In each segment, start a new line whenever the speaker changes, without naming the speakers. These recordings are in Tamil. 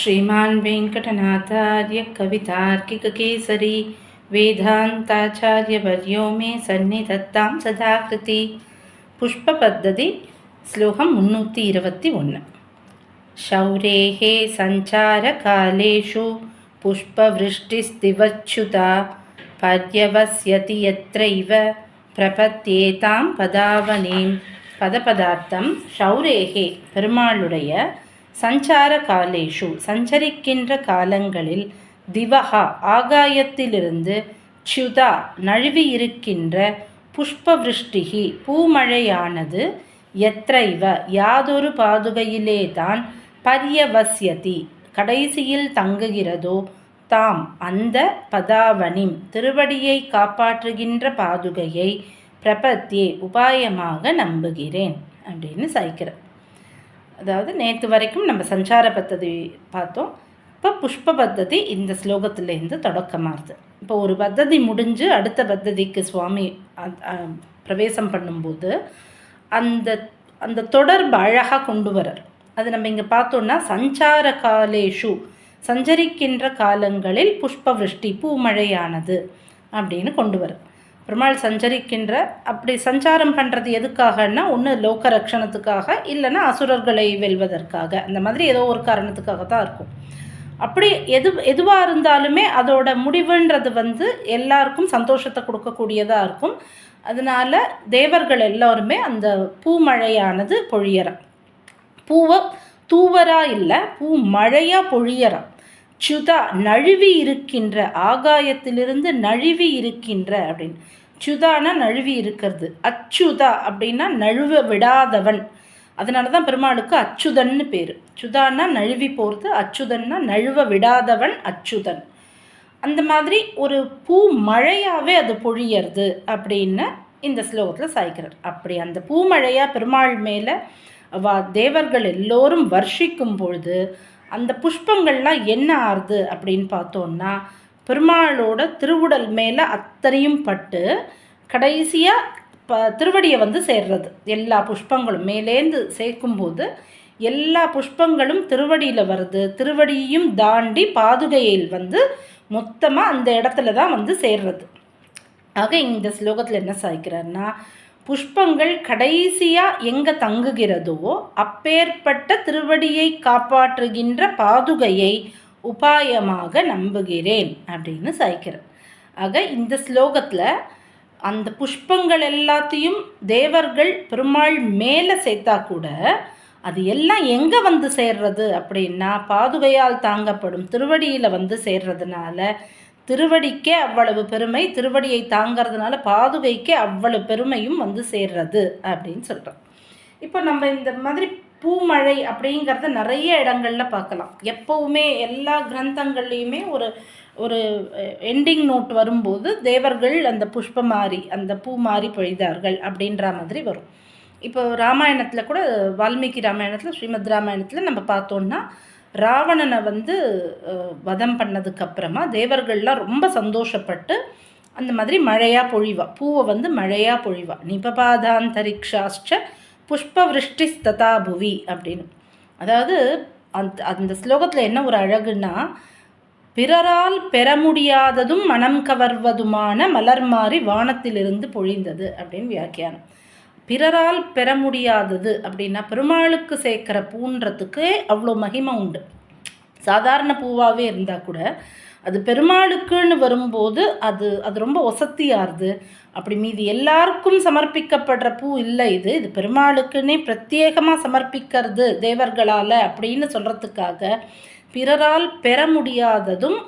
श्रीमान् वेङ्कटनाथार्य कवितार्किककेसरी वेदान्ताचार्यवर्यो मे सन्निधत्तां सदा कृति. पुष्पपद्धति श्लोकं 321. शौरेः सञ्चारकालेषु पुष्पवृष्टिस्तिवच्छुता पर्यवस्यति यत्रैव प्रपद्येतां पदावनीं. பதபதார்த்தம் ஷௌரேகே பெருமாளுடைய சஞ்சார காலேஷு சஞ்சரிக்கின்ற காலங்களில் திவஹா ஆகாயத்திலிருந்து ச்யுதா நழுவி இருக்கின்ற புஷ்பவிருஷ்டிகி பூமழையானது எத்ரைவ யாதொரு பாதுகையிலேதான் பர்யவஸ்யதி கடைசியில் தங்குகிறதோ தாம் அந்த பதாவனிம் திருவடியை காப்பாற்றுகின்ற பாதுகையை பிரபத்தியே உபாயமாக நம்புகிறேன் அப்படின்னு சாய்க்கிறார். அதாவது நேற்று வரைக்கும் நம்ம சஞ்சார பத்ததி பார்த்தோம். இப்போ புஷ்ப பத்ததி இந்த ஸ்லோகத்திலேருந்து தொடக்கமாகுது. இப்போ ஒரு பத்ததி முடிஞ்சு அடுத்த பத்ததிக்கு சுவாமி பிரவேசம் பண்ணும்போது அந்த அந்த தொடர்பு அழகாக கொண்டு வரார். அது நம்ம இங்கே பார்த்தோன்னா சஞ்சார காலேஷு சஞ்சரிக்கின்ற காலங்களில் புஷ்பவிருஷ்டி பூமழையானது அப்படின்னு கொண்டு வரார். பெருமாள் சஞ்சரிக்கின்ற அப்படி சஞ்சாரம் பண்ணுறது எதுக்காகன்னா ஒன்று லோக ரக்ஷணத்துக்காக, இல்லைன்னா அசுரர்களை வெல்வதற்காக, அந்த மாதிரி ஏதோ ஒரு காரணத்துக்காக தான் இருக்கும். அப்படி எதுவாக இருந்தாலுமே அதோட முடிவுன்றது எல்லாருக்கும் சந்தோஷத்தை கொடுக்கக்கூடியதாக இருக்கும். அதனால் தேவர்கள் எல்லோருமே அந்த பூமழையானது பொழியறா, பூவை தூவரா இல்லை பூ மழையாக பொழியறா. ச்சுதா நழுவி இருக்கின்ற ஆகாயத்திலிருந்து நழுவி இருக்கின்ற அப்படின்னு. ச்சுதானா நழுவி இருக்கிறது, அச்சுதா அப்படின்னா நழுவ விடாதவன். அதனால தான் பெருமாளுக்கு அச்சுதன்னு பேர். சுதான்னா நழுவி போகிறது, அச்சுதன்னா நழுவ விடாதவன் அச்சுதன். அந்த மாதிரி ஒரு பூ மழையாகவே அது பொழியறது அப்படின்னு இந்த ஸ்லோகத்தில் சாய்க்கிறார். அப்படி அந்த பூமழையாக பெருமாள் மேலே தேவர்கள் எல்லோரும் வர்ஷிக்கும் பொழுது அந்த புஷ்பங்கள்லாம் என்ன ஆறுது அப்படின்னு பார்த்தோன்னா பெருமாளோட திருவுடல் மேலே அத்தனையும் பட்டு கடைசியாக திருவடியை சேர்றது. எல்லா புஷ்பங்களும் மேலேந்து சேர்க்கும்போது எல்லா புஷ்பங்களும் திருவடியில் வருது. திருவடியையும் தாண்டி பாதுகையில் மொத்தமாக அந்த இடத்துல தான் சேர்றது. ஆக இந்த ஸ்லோகத்தில் என்ன சாய்க்கிறார்னா, புஷ்பங்கள் கடைசியாக எங்கே தங்குகிறதோ அப்பேற்பட்ட திருவடியை காப்பாற்றுகின்ற பாதுகையை உபாயமாக நம்புகிறேன் அப்படின்னு சாய்க்கிறார். ஆக இந்த ஸ்லோகத்தில் அந்த புஷ்பங்கள் எல்லாத்தையும் தேவர்கள் பெருமாள் மேலே சேர்த்தா கூட அது எல்லாம் எங்கே சேர்றது அப்படின்னா பாதுகையால் தாங்கப்படும் திருவடியில் சேர்றதுனால திருவடிக்கே அவ்வளவு பெருமை, திருவடியை தாங்கிறதுனால பாதுகைக்கே அவ்வளவு பெருமையும் சேர்றது அப்படின்னு சொல்கிறோம். இப்போ நம்ம இந்த மாதிரி பூமழை அப்படிங்கிறத நிறைய இடங்களில் பார்க்கலாம். எப்போவுமே எல்லா கிரந்தங்கள்லேயுமே ஒரு ஒரு எண்டிங் நோட் வரும்போது தேவர்கள் அந்த புஷ்ப மாறி அந்த பூ மாறி பொழிதார்கள் அப்படின்ற மாதிரி வரும். இப்போ ராமாயணத்தில் கூட வால்மீகி ராமாயணத்தில் ஸ்ரீமத் ராமாயணத்தில் நம்ம பார்த்தோன்னா ராவணனை வதம் பண்ணதுக்கப்புறமா தேவர்கள்லாம் ரொம்ப சந்தோஷப்பட்டு அந்த மாதிரி மழையாக பொழிவா, பூவை மழையாக பொழிவா. நிபபாதாந்தரிக்ஷாஷ்ட புஷ்பவிருஷ்டி ததா புவி அப்படின்னு. அதாவது அந்த ஸ்லோகத்தில் என்ன ஒரு அழகுன்னா, பிறரால் பெற முடியாததும் மனம் கவர்வதுமான மலர் மாறி வானத்திலிருந்து பொழிந்தது அப்படின்னு வியாக்கியானம். பிறரால் பெற முடியாதது அப்படின்னா பெருமாளுக்கு சேர்க்கிற பூன்றதுக்கு அவ்வளோ மகிமை உண்டு. சாதாரண பூவாகவே இருந்தால் கூட அது பெருமாளுக்குன்னு வரும்போது அது அது ரொம்ப ஒசத்தியாருது. அப்படி மீதி எல்லாருக்கும் சமர்ப்பிக்கப்படுற பூ இல்லை, இது பெருமாளுக்குன்னே பிரத்யேகமாக சமர்ப்பிக்கிறது தேவர்களால் அப்படின்னு சொல்கிறதுக்காக பிறரால் பெற முடியாததும்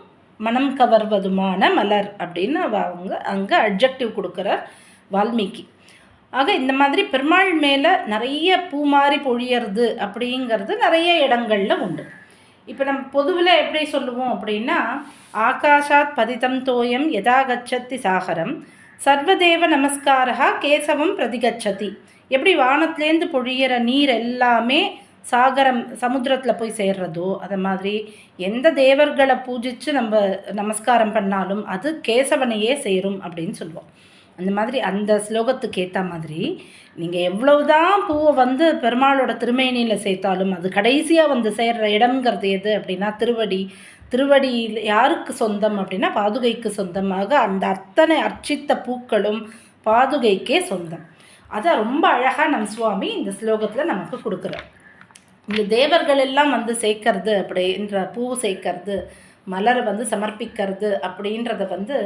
மனம் கவர்வதுமான மலர் அப்படின்னு அவங்க அங்கே அட்ஜெக்டிவ் கொடுக்குறார் வால்மீகி. ஆக இந்த மாதிரி பெருமாள் மேலே நிறைய பூ மாறி பொழியறது அப்படிங்கிறது நிறைய இடங்களில் உண்டு. இப்போ நம்ம பொதுவில் எப்படி சொல்லுவோம் அப்படின்னா, ஆகாஷாத் பதிதம் தோயம் யதா கச்சத்தி சாகரம் சர்வதேவ நமஸ்காரா கேசவம் பிரதிகச்சதி. எப்படி வானத்துலேருந்து பொழியிற நீர் எல்லாமே சாகரம் சமுத்திரத்தில் போய் சேர்றதோ அதை மாதிரி எந்த தேவர்களை பூஜித்து நம்ம நமஸ்காரம் பண்ணாலும் அது கேசவனையே சேரும் அப்படின்னு சொல்லுவோம். அந்த மாதிரி அந்த ஸ்லோகத்துக்கு ஏற்ற மாதிரி நீங்கள் எவ்வளவுதான் பூவை வந்து பெருமாளோட திருமேனியில் சேர்த்தாலும் அது கடைசியாக வந்து சேர்கிற இடம்ங்கிறது எது அப்படின்னா திருவடியில் யாருக்கு சொந்தம் அப்படின்னா பாதுகைக்கு சொந்தமாக அந்த அத்தனை அர்ச்சித்த பூக்களும் பாதுகைக்கே சொந்தம். அதை ரொம்ப அழகாக நம் சுவாமி இந்த ஸ்லோகத்தில் நமக்கு கொடுக்குறார். இந்த தேவர்கள் எல்லாம் வந்து சேர்க்கறது அப்படின்ற பூ சேர்க்கறது, மலரை வந்து சமர்ப்பிக்கிறது அப்படின்றத வந்து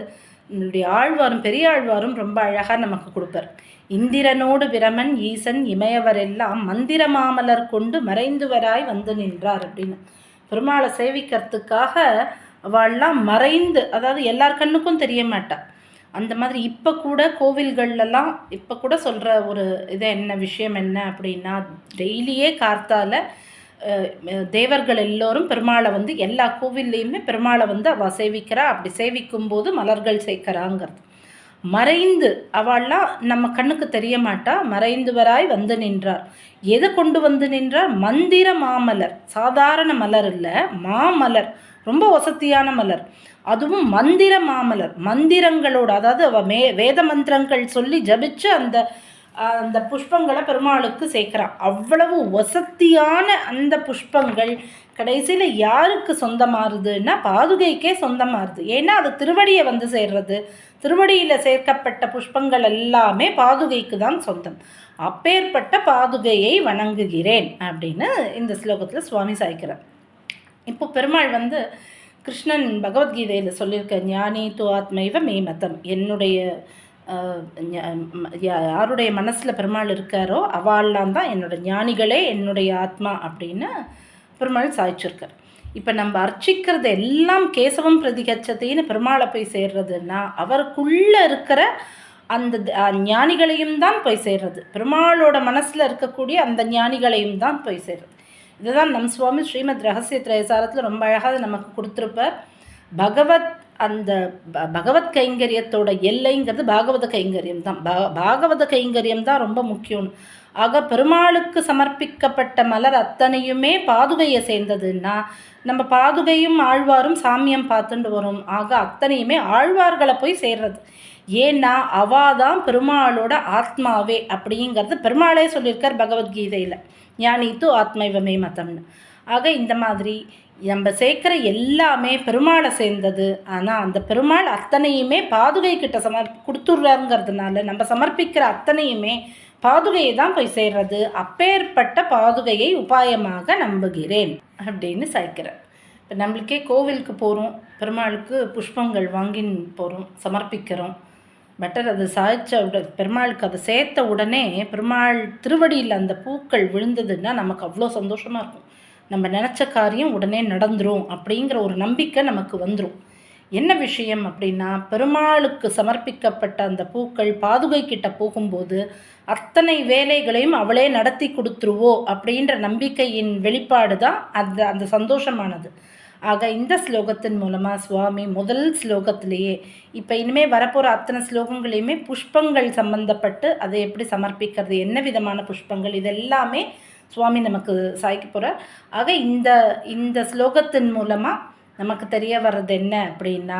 நம்மளுடைய ஆழ்வாரும் பெரிய ஆழ்வாரும் ரொம்ப அழகாக நமக்கு கொடுப்பார். இந்திரனோடு பிரமன் ஈசன் இமயவரெல்லாம் மந்திர மாமலர் கொண்டு மறைந்துவராய் வந்து நின்றார் அப்படின்னு. பெருமாளை சேவிக்கிறதுக்காக அவள்லாம் மறைந்து, அதாவது எல்லார் கண்ணுக்கும் தெரிய மாட்டா. அந்த மாதிரி இப்போ கூட கோவில்கள்லாம் இப்போ கூட சொல்கிற ஒரு விஷயம் என்ன அப்படின்னா, டெய்லியே கார்த்தால தேவர்கள் எல்லோரும் பெருமாளை வந்து எல்லா கோவில்லையுமே பெருமாளை வந்து அவள் சேவிக்கிறா. அப்படி சேவிக்கும்போது மலர்கள் சேர்க்கிறாங்கிறது. மறைந்து அவள்லாம் நம்ம கண்ணுக்கு தெரிய மாட்டா, மறைந்துவராய் வந்து நின்றார். எதை கொண்டு வந்து நின்றார்? மந்திர மாமலர், சாதாரண மலர் இல்லை, மாமலர், ரொம்ப வசதியான மலர், அதுவும் மந்திர மாமலர், மந்திரங்களோடு, அதாவது அவ வேத மந்திரங்கள் சொல்லி ஜபிச்சு அந்த அந்த புஷ்பங்களை பெருமாளுக்கு சேர்க்குறான். அவ்வளவு வசதியான அந்த புஷ்பங்கள் கடைசியில் யாருக்கு சொந்தமாகுதுன்னா பாதுகைக்கே சொந்தமாகுது. ஏன்னா அது திருவடியை வந்து சேர்றது, திருவடியில் சேர்க்கப்பட்ட புஷ்பங்கள் எல்லாமே பாதுகைக்கு தான் சொந்தம். அப்பேற்பட்ட பாதுகையை வணங்குகிறேன் அப்படின்னு இந்த ஸ்லோகத்தில் சுவாமி சாய்க்கிறார். இப்போ பெருமாள் வந்து கிருஷ்ணன் பகவத்கீதையில் சொல்லியிருக்க ஞானி து ஆத்மைவ மே மதம், என்னுடைய யாருடைய மனசில் பெருமாள் இருக்காரோ அவள்லாம் தான் என்னோட ஞானிகளே என்னுடைய ஆத்மா அப்படின்னு பெருமாள் சாய்ச்சிருக்கார். இப்போ நம்ம அர்ச்சிக்கிறது எல்லாம் கேசவம் பிரதிகச்சத்தைன்னு பெருமாளை போய் சேர்றதுன்னா அவருக்குள்ளே இருக்கிற அந்த ஞானிகளையும் தான் போய் சேர்றது, பெருமாளோட மனசில் இருக்கக்கூடிய அந்த ஞானிகளையும் தான் போய் சேர்றது. இதுதான் நம் சுவாமி ஸ்ரீமத் ரகசிய திரைசாரத்தில் ரொம்ப அழகாக நமக்கு கொடுத்துருப்பார். அந்த பகவத் கைங்கரியத்தோட எல்லைங்கிறது பாகவத கைங்கரியம் தான். பாகவத கைங்கரியம் தான் ரொம்ப முக்கியம். ஆக பெருமாளுக்கு சமர்ப்பிக்கப்பட்ட மலர் அத்தனையுமே பாதுகையை சேர்ந்ததுன்னா நம்ம பாதுகையும் ஆழ்வாரும் சாமியம் பார்த்துட்டு வரும். ஆக அத்தனையுமே ஆழ்வார்களை போய் சேர்றது. ஏன்னா அவாதான் பெருமாளோட ஆத்மாவே அப்படிங்கிறது பெருமாளே சொல்லியிருக்கார் பகவத்கீதையில், ஞானி து ஆத்மைவமே மதம்னு. ஆக இந்த மாதிரி நம்ம சேர்க்குற எல்லாமே பெருமாளை சேர்ந்தது. ஆனால் அந்த பெருமாள் அத்தனையுமே பாதுகை கிட்ட கொடுத்துட்றாங்கிறதுனால நம்ம சமர்ப்பிக்கிற அத்தனையுமே பாதுகையை தான் போய் சேர்றது. அப்பேற்பட்ட பாதுகையை உபாயமாக நம்புகிறேன் அப்படின்னு சாய்க்கிறார். இப்போ நம்மளுக்கே கோவிலுக்கு போகிறோம், பெருமாளுக்கு புஷ்பங்கள் வாங்கி போகிறோம், சமர்ப்பிக்கிறோம். பெட்டர் அது சாய்ச்ச பெருமாளுக்கு அதை சேர்த்த உடனே பெருமாள் திருவடியில் அந்த பூக்கள் விழுந்ததுன்னா நமக்கு அவ்வளோ சந்தோஷமாக இருக்கும். நம்ம நினச்ச காரியம் உடனே நடந்துரும் அப்படிங்கிற ஒரு நம்பிக்கை நமக்கு வந்துடும். என்ன விஷயம் அப்படின்னா, பெருமாளுக்கு சமர்ப்பிக்கப்பட்ட அந்த பூக்கள் பாதுகை கிட்ட போகும்போது அத்தனை வேலைகளையும் அவளே நடத்தி கொடுத்துருவோ அப்படின்ற நம்பிக்கையின் வெளிப்பாடு தான் அந்த சந்தோஷமானது. ஆக இந்த ஸ்லோகத்தின் மூலமாக சுவாமி முதல் ஸ்லோகத்திலேயே இப்போ இனிமேல் வரப்போகிற அத்தனை ஸ்லோகங்களையுமே புஷ்பங்கள் சம்பந்தப்பட்டு அதை எப்படி சமர்ப்பிக்கிறது, என்ன விதமான புஷ்பங்கள், இதெல்லாமே சுவாமி நமக்கு சாய்க்க போகிறார். ஆக இந்த ஸ்லோகத்தின் மூலமாக நமக்கு தெரிய வர்றது என்ன அப்படின்னா,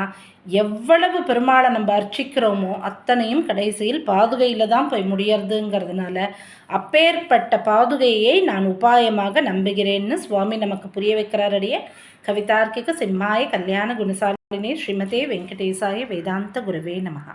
எவ்வளவு பெருமாளை நம்ம அர்ச்சிக்கிறோமோ அத்தனையும் கடைசியில் பாதுகையில் தான் போய் முடியறதுங்கிறதுனால அப்பேற்பட்ட பாதுகையை நான் உபாயமாக நம்புகிறேன்னு சுவாமி நமக்கு புரிய வைக்கிறார். அடியே கவிதார்க்கிக சிம்மாய கல்யாண குணசாலினே ஸ்ரீமதே வெங்கடேசாய வேதாந்த குரவே நமஹ.